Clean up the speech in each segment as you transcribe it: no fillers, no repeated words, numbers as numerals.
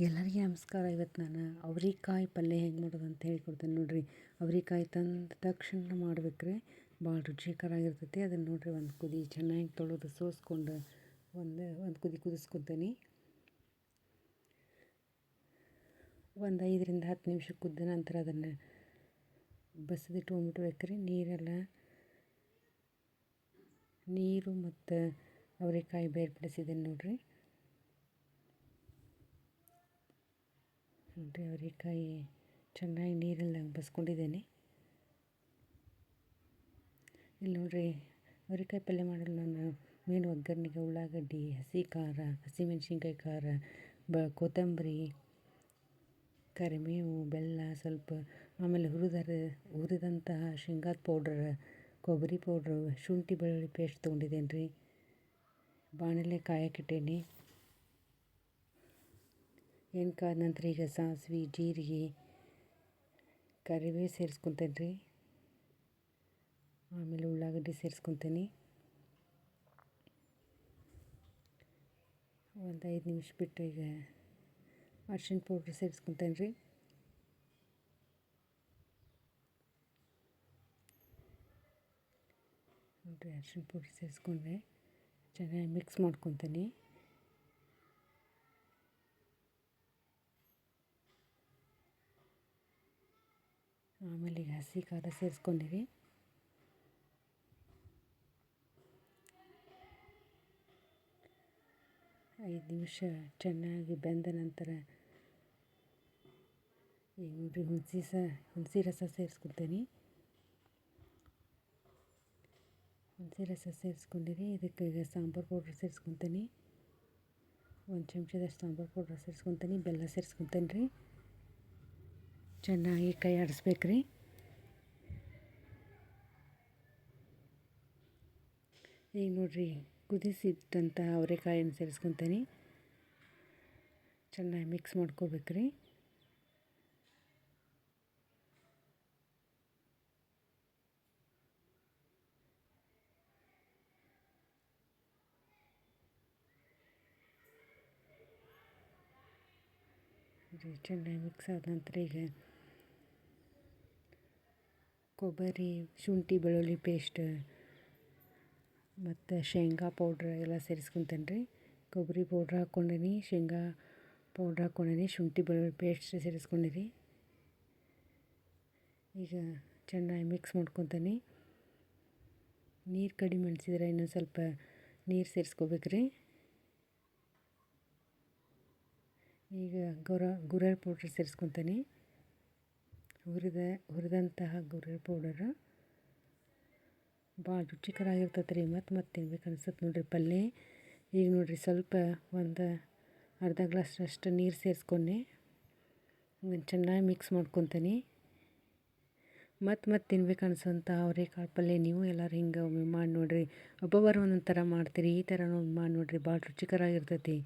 ಎಲ್ಲರಿಗೆ ನಮಸ್ಕಾರ. ಇವತ್ತು ನಾನು ಅವ್ರೆಕಾಯಿ ಪಲ್ಯ ಹೆಂಗೆ ಮಾಡೋದು ಅಂತ ಹೇಳ್ಕೊಡ್ತೇನೆ ನೋಡಿರಿ. ಅವ್ರೆಕಾಯಿ ತಂದ ತಕ್ಷಣ ಮಾಡ್ಬೇಕ್ರಿ, ಭಾಳ ರುಚಿಕರಾಗಿರ್ತೈತಿ. ಅದನ್ನು ನೋಡಿರಿ, ಒಂದು ಕುದಿ ಚೆನ್ನಾಗಿ ತೊಳೆದು ಸೋಸ್ಕೊಂಡು ಒಂದು ಕುದಿ ಕುದಿಸ್ಕೊತೀನಿ. ಒಂದು 5ರಿಂದ 10 ನಿಮಿಷ ಕುದ್ದ ನಂತರ ಅದನ್ನು ಬಸಿದಿಟ್ಕೊಂಡ್ಬಿಟ್ಬೇಕ್ರಿ. ನೀರು ಮತ್ತು ಅವ್ರೆಕಾಯಿ ಬೇರ್ಪಡಿಸಿದ್ದೀನಿ ನೋಡಿರಿ. ಅವ್ರೆಕಾಯಿ ಚೆನ್ನಾಗಿ ನೀರೆಲ್ಲ ಬಸ್ಕೊಂಡಿದ್ದೇನೆ. ಇಲ್ಲಿ ನೋಡಿರಿ, ಅವ್ರೆಕಾಯಿ ಪಲ್ಯ ಮಾಡಲು ನಾನು ಮೇನ್ ಒಗ್ಗರಣೆಗೆ ಉಳ್ಳಾಗಡ್ಡಿ, ಹಸಿ ಖಾರ, ಹಸಿಮೆಣ್ಸಿನ್ಕಾಯಿ ಖಾರ, ಕೊತ್ತಂಬರಿ, ಕರಿಬೇವು, ಬೆಲ್ಲ ಸ್ವಲ್ಪ, ಆಮೇಲೆ ಹುರಿದಂತಹ ಶೇಂಗಾದ ಪೌಡ್ರ್, ಕೊಬ್ಬರಿ ಪೌಡ್ರು, ಶುಂಠಿ ಬೆಳ್ಳುಳ್ಳಿ ಪೇಸ್ಟ್ ತೊಗೊಂಡಿದ್ದೇನೆ ರೀ. ಬಾಣಲೆ ಕಾಯಕ್ಕಿಟ್ಟೇನಿ. ಎಣ್ಣೆ ಕಾದ ನಂತರ ಈಗ ಸಾಸಿವೆ, ಜೀರಿಗೆ, ಕರಿಬೇವು ಸೇರಿಸ್ಕೊತೇನೆ ರೀ. ಆಮೇಲೆ ಉಳ್ಳಾಗಡ್ಡಿ ಸೇರಿಸ್ಕೊತೀನಿ. ಒಂದು 5 ನಿಮಿಷ ಬಿಟ್ಟು ಈಗ ಅರ್ಶಿಣ ಪೌಡ್ರ್ ಸೇರಿಸ್ಕೊತೇನೆ ರೀ. ನೋಡಿರಿ, ಅರ್ಶಿಣ ಪೌಡ್ರ್ ಸೇರಿಸ್ಕೊಂಡೆ ಚೆನ್ನಾಗಿ ಮಿಕ್ಸ್ ಮಾಡ್ಕೊತೀನಿ. ಆಮೇಲೆ ಈಗ ಹಸಿ ಖಾರ ಸೇರಿಸ್ಕೊಂಡಿರಿ. ಐದು ನಿಮಿಷ ಚೆನ್ನಾಗಿ ಬೆಂದ ನಂತರ ಈಗ ನೋಡಿರಿ, ಹುಣಸೆ ರಸ ಸೇರಿಸ್ಕೊತೀನಿ. ಹುಣಸೆ ರಸ ಸೇರಿಸ್ಕೊಂಡಿರಿ. ಇದಕ್ಕೆ ಈಗ ಸಾಂಬಾರು ಪೌಡ್ರ್ ಸೇರಿಸ್ಕೊತೀನಿ. 1 ಚಮಚದಷ್ಟು ಸಾಂಬಾರು ಪೌಡ್ರ್ ಸೇರಿಸ್ಕೊತೀನಿ. ಬೆಲ್ಲ ಸೇರಿಸ್ಕೊತೀನಿ ರೀ. ಚೆನ್ನಾಗಿ ಕೈ ಆಡಿಸ್ಬೇಕ್ರಿ. ಈಗ ನೋಡಿರಿ, ಕುದಿಸಿಟ್ಟಂಥ ಅವರೆಕಾಯನ್ನು ಸೇರಿಸ್ಕೊತೀನಿ. ಚೆನ್ನಾಗಿ ಮಿಕ್ಸ್ ಮಾಡ್ಕೋಬೇಕ್ರಿ. ಚೆನ್ನಾಗಿ ಮಿಕ್ಸ್ ಆದ ನಂತರ ಈಗ ಕೊಬ್ಬರಿ, ಶುಂಠಿ ಬೆಳ್ಳುಳ್ಳಿ ಪೇಸ್ಟ್ ಮತ್ತು ಶೇಂಗಾ ಪೌಡ್ರ್ ಎಲ್ಲ ಸೇರಿಸ್ಕೊತೇನೆ ರೀ. ಕೊಬ್ಬರಿ ಪೌಡ್ರ್ ಹಾಕ್ಕೊಂಡೀನಿ, ಶೇಂಗಾ ಪೌಡ್ರ್ ಹಾಕ್ಕೊಂಡೀನಿ, ಶುಂಠಿ ಬೆಳ್ಳುಳ್ಳಿ ಪೇಸ್ಟ್ ಸೇರಿಸ್ಕೊಂಡಿರಿ. ಈಗ ಚೆನ್ನಾಗಿ ಮಿಕ್ಸ್ ಮಾಡ್ಕೊತೀನಿ. ನೀರು ಕಡಿಮೆ ಅನಿಸಿದ್ರೆ ಇನ್ನೊಂದು ಸ್ವಲ್ಪ ನೀರು ಸೇರಿಸ್ಕೋಬೇಕ್ರಿ. ಈಗ ಗುರೆಳ್ಳು ಪೌಡ್ರ್ ಸೇರಿಸ್ಕೊತೀನಿ. ಹುರಿದಂತಹ ಗುರೆಳ್ಳು ಪೌಡರ್ ಭಾಳ ರುಚಿಕರಾಗಿರ್ತೈತೆ ರೀ. ಮತ್ತೆ ತಿನ್ಬೇಕು ಅನ್ಸುತ್ತೆ ನೋಡಿರಿ ಪಲ್ಯ. ಈಗ ನೋಡಿರಿ, ಸ್ವಲ್ಪ ಒಂದು ಅರ್ಧ ಗ್ಲಾಸಷ್ಟು ನೀರು ಸೇರಿಸ್ಕೊಂಡು ಚೆನ್ನಾಗಿ ಮಿಕ್ಸ್ ಮಾಡ್ಕೊತೀನಿ. ಮತ್ತೆ ತಿನ್ಬೇಕು ಅನ್ಸೋಂಥ ಅವ್ರೆಕಾಳು ಪಲ್ಯ ನೀವು ಎಲ್ಲರೂ ಹಿಂಗೆ ಒಮ್ಮೆ ಮಾಡಿ ನೋಡಿರಿ. ಒಬ್ಬೊಬ್ಬರು ಒಂದೊಂದು ಥರ ಮಾಡ್ತೀರಿ, ಈ ಥರ ಮಾಡಿ ನೋಡಿರಿ, ಭಾಳ ರುಚಿಕರಾಗಿರ್ತೈತಿ.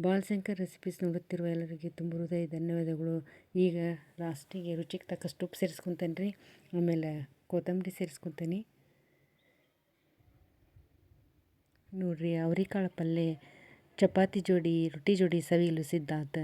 ಬಾಳಶಂಕರ್ ರೆಸಿಪೀಸ್ ನೋಡುತ್ತಿರುವ ಎಲ್ಲರಿಗೆ ತುಂಬ ಹೃದಯ ಧನ್ಯವಾದಗಳು. ಈಗ ಲಾಸ್ಟಿಗೆ ರುಚಿಗೆ ತಕ್ಕಷ್ಟು ಉಪ್ಪು ಸೇರಿಸ್ಕೊತೇನೆ ರೀ. ಆಮೇಲೆ ಕೊತ್ತಂಬರಿ ಸೇರಿಸ್ಕೊತೀನಿ. ನೋಡಿರಿ, ಅವ್ರೆಕಾಳು ಪಲ್ಯ ಚಪಾತಿ ಜೋಡಿ, ರೊಟ್ಟಿ ಜೋಡಿ ಸವಿಯಲು ಸಿದ್ಧ ಆತ.